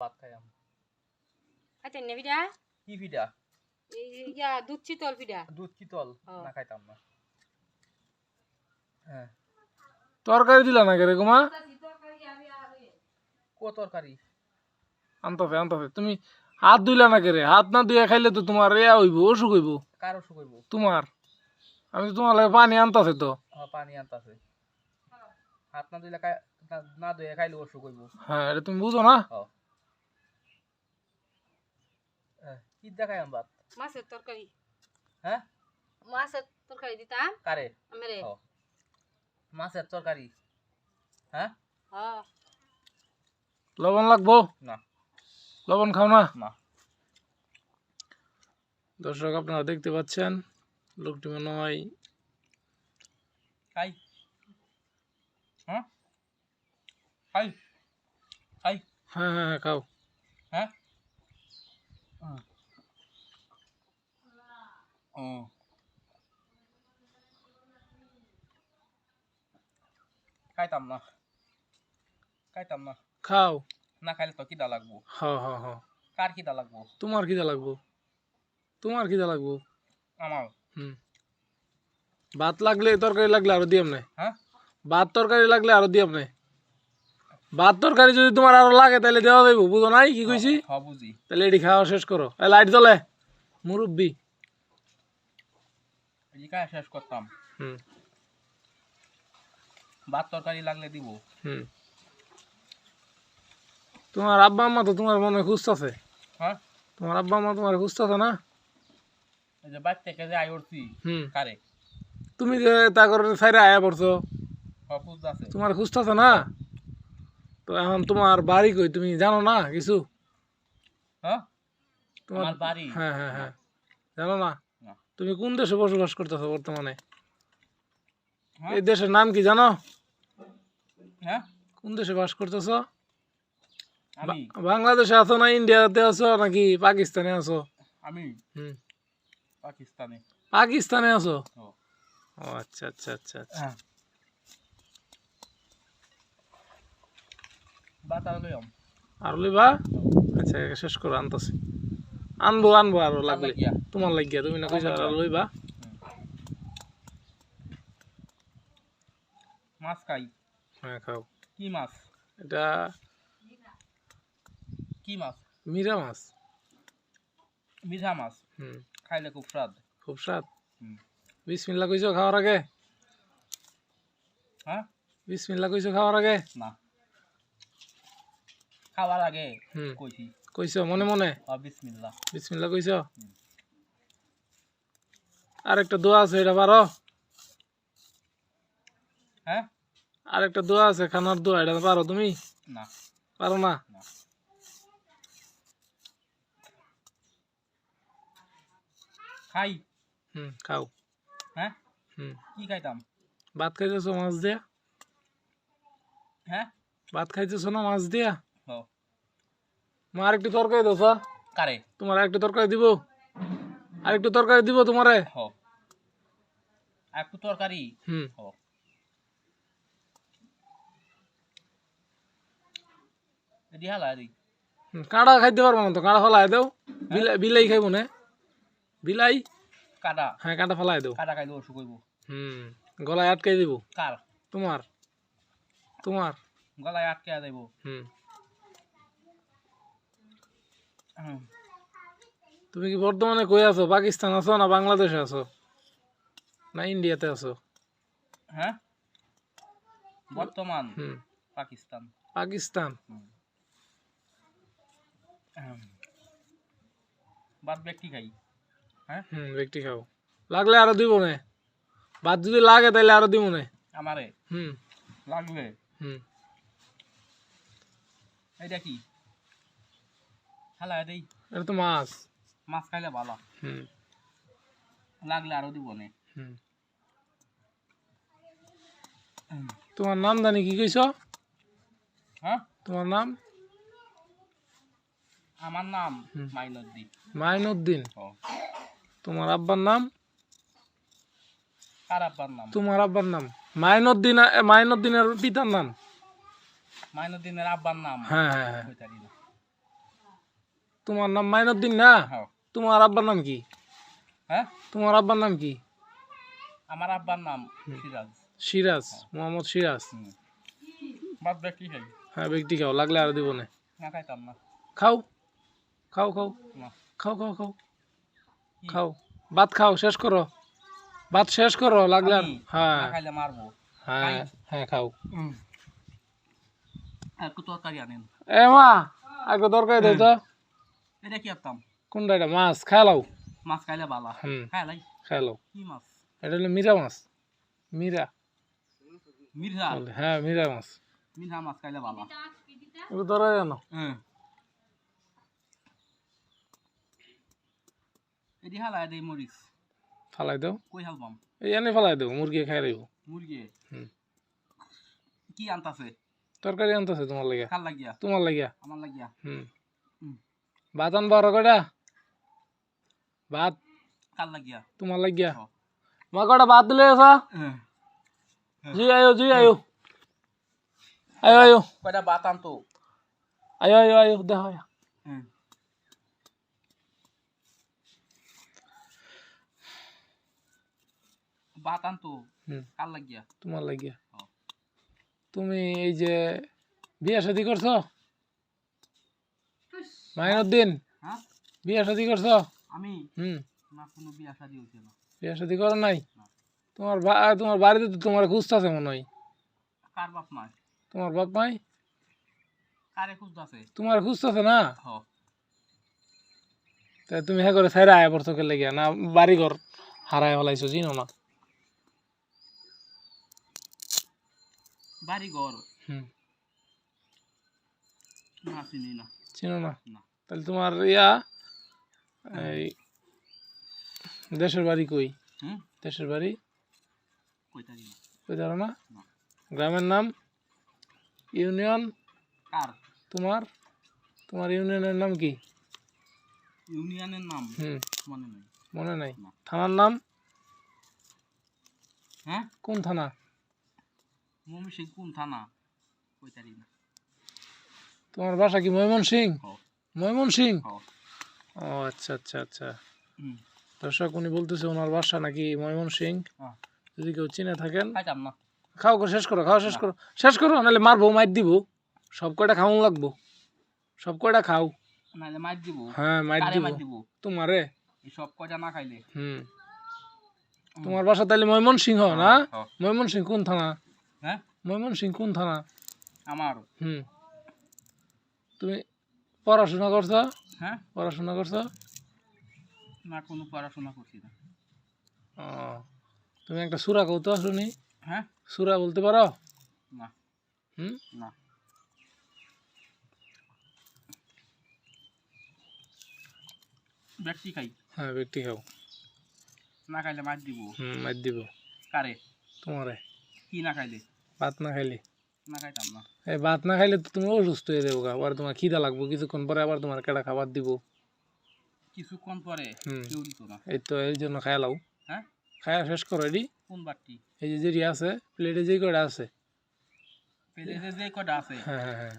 ভাত খাইয়াম। আচ্ছা নে পিঠা কি পিঠা? ইয়া দুধ চিতল পিঠা। দুধ চিতল না খাইতাম না। হ্যাঁ তরকারি দিলা না কেরে কুমা? কো তরকারি? আনতাছে তুমি হাত ধুইলা না কেরে? হাত না ধুয়ে খাইলে তো তোমার ইয়া হইব, অসুখ হইব কার অসুখ হইব? তোমার। আমি তো তোমার লাগে পানি আনতাছে তো। পানি আনতাছে। হাত না ধুইলে না ধুয়ে খাইলে অসুখ হইব। হ্যাঁ এটা তুমি বুঝো না? কি দেখাইয়াম ভাত? মাছের তরকারি। হ্যাঁ মাছের তরকারি দিতাম কারে? আমারে। মাছের তরকারি। হ্যাঁ হ্যাঁ লবণ লাগবো? না। লবণ খাও না? না। দর্শক আপনারা দেখতে পাচ্ছেন লোকটি মনে হয় খাই। হ্যাঁ খাই খাই। হ্যাঁ হ্যাঁ খাও। হ্যাঁ খাইতাম না খাইতাম না। খাও না খাইলে তো কিডা লাগবো। হ্যাঁ হ্যাঁ হ্যাঁ। কার কিডা লাগবো? তোমার খিদা লাগবো, তোমার খিদা লাগবো। আমার। ভাত লাগলে তরকারি লাগলে আরো দিয়াম নাই। হ্যাঁ ভাত তরকারি লাগলে আরো দিয়াম নাই। ভাত তরকারি যদি তোমার আরো লাগে তাহলে দেওয়া যাইব, বুঝো নাই কি কইছি? হ্যাঁ বুঝি। তাহলে এটি খাওয়া শেষ করো। লাইট জ্বলে মুরব্বি। শেষ করতাম। হুম ভাত তরকারি লাগলে দিব। হুম। তোমার আব্বা আম্মা তো তোমার মনে খুঁজতেছে। হ্যাঁ তোমার আব্বা আম্মা তোমার খুঁজতেছে না? এই যে বাইর থেকে যে আই উঠছি কারে? তুমি যে তা করে সাইরে আয়া পড়ছো, হ্যাঁ বুঝতেছে। তোমার খুঁজতেছে না? তো এখন তোমার বাড়ি কই তুমি জানো না কিছু? হ্যাঁ তোমার আমার বাড়ি? হ্যাঁ হ্যাঁ হ্যাঁ জানো না? না। তুমি কোন দেশে বসবাস করতেছো বর্তমানে? হ্যাঁ? এই দেশের নাম কি জানো? হ্যাঁ কোন দেশে বাস করতেছো? আমি বাংলাদেশে আছো না ইন্ডিয়াতে আছো নাকি পাকিস্তানে আছো? আমি হুম পাকিস্তানে। পাকিস্তানে আছো? ও ও আচ্ছা আচ্ছা আচ্ছা আচ্ছা। হ্যাঁ ভাত আর লইম। আর লইবা? আচ্ছা শেষ করো, আনতাছি। আনবো আনবো আরো লাগলে লাগিয়া? তোমার লাগিয়া, তুমি না কইছো আর লইবা। মাছ খাই। হ্যাঁ খাও। কি মাছ? এটা কি মাছ? মিরা মাছ। মিঠা মাছ। খাইলে খুব স্বাদ। খুব স্বাদ। হুম। বিসমিল্লাহ কইছো খাওয়ার আগে? হ্যাঁ বিসমিল্লাহ কইছো খাওয়ার আগে? না খাওয়ার আগে হুম কইছি। কইছো মনে মনে? বিসমিল্লাহ। বিসমিল্লাহ কইছো? আর একটা দোয়া আছে, এটা পারো? হ্যাঁ আর একটা দোয়া আছে খানার দোয়া, এটা পারো তুমি? না পারো না? না। খাই। খাও। হ্যাঁ হুম কি খাইতাম? ভাত খাইতেছো মাছ দিয়া? হ্যাঁ ভাত খাইতেছো না মাছ দিয়া? ও মা আরেকটু তরকারি দাও স্যার। কারে? তোমার আরেকটু তরকারি দিব? আরেকটু তরকারি দিব তোমারে? হ একটু তরকারি। হ এদি হালারি। কাঁড়া খাইতে পারবো না তো, কাঁড়া ফেলাই দাও। বিলাই খাইবো না? বিলাই? কাটা? হ্যাঁ কাঁটা ফেলাই দাও। কাটা খাইলে অসুখ হইব। গলায় আটকাই দিব। কার? তোমার। তোমার গলায় আটকে দেব। তুমি কি বর্তমানে কই আছো? পাকিস্তান আছো না বাংলাদেশে আছো না ইন্ডিয়াতে আছো? হ্যাঁ বর্তমান পাকিস্তান। পাকিস্তান। ভাত ব্যক্তি খাই। হ্যাঁ ব্যক্তি খাও। লাগলে আরো দিব না। ভাত যদি লাগে তাহলে আরো দিব না আমারে। লাগবে। এইটা কি? হালা দেই। এটা তো মাছ। মাছ খাইলে ভালো। লাগলে আরো দিব না। তোমার নাম জানি কি কইছো? হ্যাঁ তোমার নাম? আমার নাম মাইনুদ্দিন। মাইনুদ্দিন। তোমার আব্বার নাম? কার আব্বার নাম? তোমার আব্বার নাম মাইনুদ্দিন। মাইনুদ্দিনের পিতার নাম? মাইনুদ্দিনের আব্বার নাম? হ্যাঁ হ্যাঁ তোমার নাম মাইনুদ্দিন না? হ্যাঁ। তোমার আব্বার নাম কি? হ্যাঁ, তোমার আব্বার নাম কি? আমার আব্বার নাম সিরাজ। সিরাজ, মোহাম্মদ সিরাজ। বাদ ব্যক্তি খাই হ্যাঁ ব্যক্তি খাও, লাগলে আরো দিব না। না, খাইতাম না। খাও খাও খাও না, খাও খাও খাও খাও, ভাত খাও, শেষ করো, ভাত শেষ করো, লাগলে আর- আমি হ্যাঁ না খাইলে মারবো। হ্যাঁ হ্যাঁ খাও। আর একটু তরকারি আনেন। এ মা আগে দরকার দেয় তো। এটা কি আনতাম? কোনটা এটা? মাছ খাইলাও। মাছ খাইলে বালা। খাইলাই খাইলাও। কি মাছ? এটা হলো মিরা মাছ। মিরা মির্জা। বলে, হ্যাঁ মিরা মাছ। মির্জা মাছ খাইলে বালা। এটা ধরা জানো? এটি হালাই দেই মরিচ। ফালাই দাও, কই হালবাম? এই এনে ফালাই দাও, মুরগি খাই রাখবো। মুরগি হুম। কি আনতাছে? তরকারি আনতেছে তোমার লাগিয়া। কার লাগিয়া? তোমার লাগিয়া। আমার লাগিয়া। হুম। হুম। ভাত আনবো আরো কয়টা? ভাত কার লাগিয়া? তোমার লাগিয়া। হ্যাঁ। মা কয়টা ভাত দিলে আসা? জি আয়ো, জি আয়ো, আয়ো আয়ো কয়টা ভাত আনতো? আয়ো আয়ো আয়ো, দেখো আয়ো। ভাত আনতো হুম। কার লাগিয়া? তোমার লাগিয়া। হ্যাঁ। তুমি এই যে বিয়া শাদি করছো মাইনুদ্দিন? হ্যাঁ, বিয়া শাদি করছো? আমি হুম। না, কোনো বিয়া শাদি হইছে না। বিয়া শাদি করো নাই? না। তোমার বাড়িতে তো তোমার খুঁজতেছে মনে হয়। কার বাপ নাই? তোমার বাপ মাই কারে খুঁজতাছে? তোমার খুঁজতেছে না? হ্যাঁ। তাই তুমি হ্যাঁ করে ছাইরা আয়া পড়ছো কে লাগিয়া? না বাড়ি ঘর হারায় হলাইছো, চিনো না? বাড়ি ঘর হুম। না, চিনি না। চিনো না? না। তাহলে তোমার ইয়া এই দেশের বাড়ি কই? হুম, দেশের বাড়ি কইতারি না। কই জানো না? না। গ্রামের নাম, ইউনিয়ন কার? তোমার তোমার ইউনিয়নের নাম কি? ইউনিয়নের নাম হুম। মনে নাই। মনে নাই? না। থানার নাম? হ্যাঁ, কোন থানা? ময়মনসিংহ কোন থানা? কইতারি না। তোমার বাসা কি ময়মনসিংহ? হ্যাঁ। ময়মনসিংহ? হ্যাঁ। ও আচ্ছা আচ্ছা আচ্ছা। হুম। দর্শক উনি বলতেছে ওনার বাসা নাকি ময়মনসিংহ। হ্যাঁ। যদি কেউ চিনে থাকেন, খাইতাম না। খাও করে শেষ করো, খাও শেষ করো, শেষ করো, নাহলে মারবো, মাইর দিব। সব কয়টা খাওয়ান লাগবো, সব কয়টা খাও। নাইলে মার দিব। হ্যাঁ মাইর কারে দিব মার দিব? তোমারে। এই সব কয়টা না খাইলে। হুম। তোমার বাসা তাহলে ময়মনসিংহ না? হ্যাঁ। ময়মনসিংহ কোন থানা? হ্যাঁ, ময়মনসিংহ কোন থানা? আমার। হুম। তুমি পড়াশোনা করছো? হ্যাঁ, পড়াশোনা করছো? না, কোনো পড়াশোনা করছি না। ও, তুমি একটা সূরা কও তো শুনি। হ্যাঁ, সূরা বলতে পারো? না। হুম। না। ব্যক্তি খাই। হ্যাঁ ব্যক্তি খাও। না খাইলে মার দিব। হুম, মাইর দিব। কারে? তোমারে। কি না খাইলে? ভাত না খাইলে? না খাইতাম না। এই ভাত না খাইলে তো তুমি অসুস্থ হয়ে যাবো, আবার তোমার খিদা লাগবো কিছুক্ষণ পরে, আবার তোমার কেডা খাবার দিব। কিছুক্ষণ পরে হুম। কেউ দিত না। এই তো এই জন্য খাইলাও। হ্যাঁ, খায়া শেষ করো এডি। কোন বাটটি? এই যে যেটি আছে প্লেটে যে কয়টা আছে। পেলে যে কটা আছে হ্যাঁ হ্যাঁ হ্যাঁ।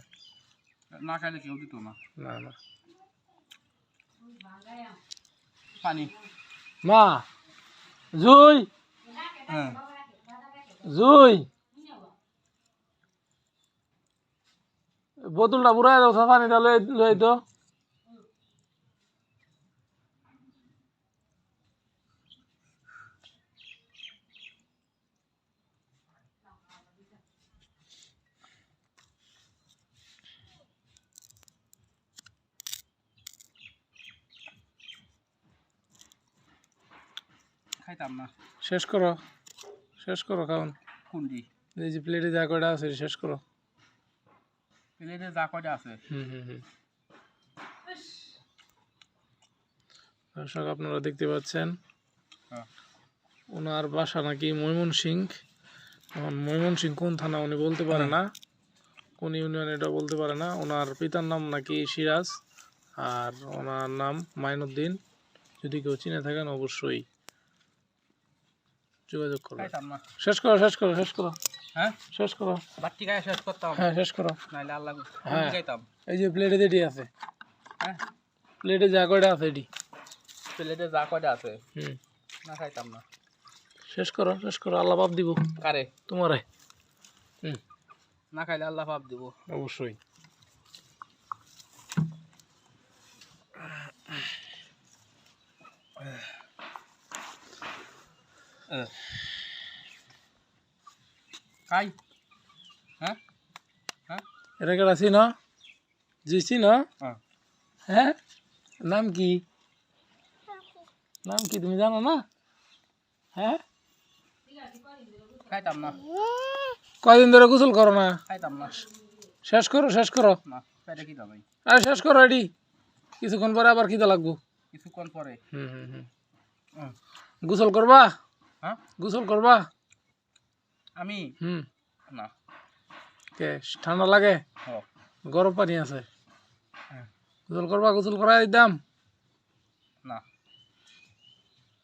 না খাইলে কেউ দিত না। না না। পানি। মা জুই, হ্যাঁ, জুই, বোতলটা বুড়াই দাও, পানিটা লই লই তো। খাইতাম না। শেষ করো, শেষ করো খাওন। কুন্ডি এই যে প্লেটে যা কয়টা আছে শেষ করো। পেলে যে যা কটা আছে। হুম হুম হুম। দর্শক আপনারা দেখতে পাচ্ছেন হ্যাঁ। ওনার বাসা নাকি ময়মনসিংহ। এখন ময়মনসিংহ কোন থানা উনি বলতে পারে না, কোন ইউনিয়ন এটা বলতে পারে না। ওনার পিতার নাম নাকি সিরাজ আর ওনার নাম মাইনুদ্দিন। যদি কেউ চিনে থাকেন অবশ্যই যোগাযোগ করবেন। খাইতাম না। শেষ করো, শেষ করো, শেষ করো, হ্যাঁ, শেষ করো। বাট্টি খাই শেষ করতাম। হ্যাঁ শেষ করো। নাইলে আল্লাহ হ্যাঁ। খাইতাম। এই যে প্লেটে যেটি আছে। হ্যাঁ, প্লেটে যা কয়টা আছে এটি প্লেটে যা কয়টা আছে হুম না খাইতাম না। শেষ করো আল্লাহ পাপ দিব কারে তোমারে হুম না খাইলে আল্লাহ পাপ দিব। অবশ্যই খাই হ্যাঁ হ্যাঁ এটা কেটা চিন জি চিন হ্যাঁ হ্যাঁ নাম কি তুমি জানো না হ্যাঁ খাইতাম না কয়দিন ধরে গোসল করো না খাইতাম না শেষ করো না পেটে খিদা নাই। আরে শেষ করো এটি কিছুক্ষণ পরে আবার খিদা লাগবো কিছুক্ষণ পরে হুম। গোসল করবা হ্যাঁ গোসল করবা আমি হুম না কে ঠান্ডা লাগে ও গরম পানি আছে হ্যাঁ। গোসল করাই দাম না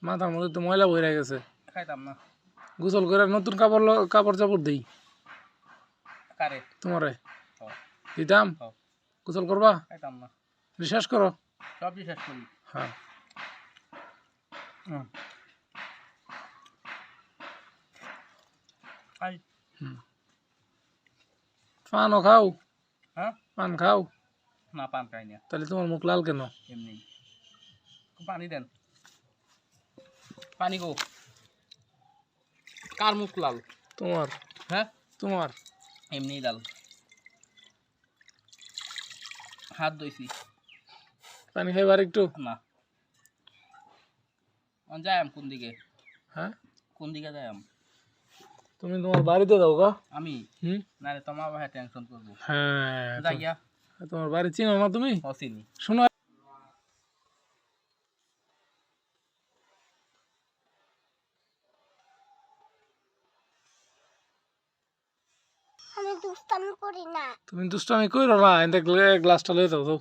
মাথার মধ্যে তো ময়লা বইরা গেছে খাইতাম না। গোসল করে নতুন কাপড় চাপড় দিই কারে তোমারে ও দিতাম ও গোসল করবা খাইতাম না বিশ্বাস করো সব বিশ্বাস করি। হ্যাঁ হুম খাই পানও খাও হ্যাঁ পান খাও না পান খাই না তাহলে তোমার মুখ লাল কেন এমনি পানি দেন পানি গো কার মুখ লাল তোমার হ্যাঁ তোমার এমনি লাল হাত ধুইছি পানি খাইবার একটু না যাইম কোন দিকে হ্যাঁ কোন দিকে যাইম তুমি তোমার বাড়িতে যাও গা আমি হুম নারে তোমার ভাই টেনশন করবো হ্যাঁ যাইয়া তোমার বাড়ি চিনো না তুমি অচিনি শোনো আমি দুষ্টামি করি না। তুমি দুষ্টামি কইরো না এতে গ্লাসটা লয়ে যাও ধরো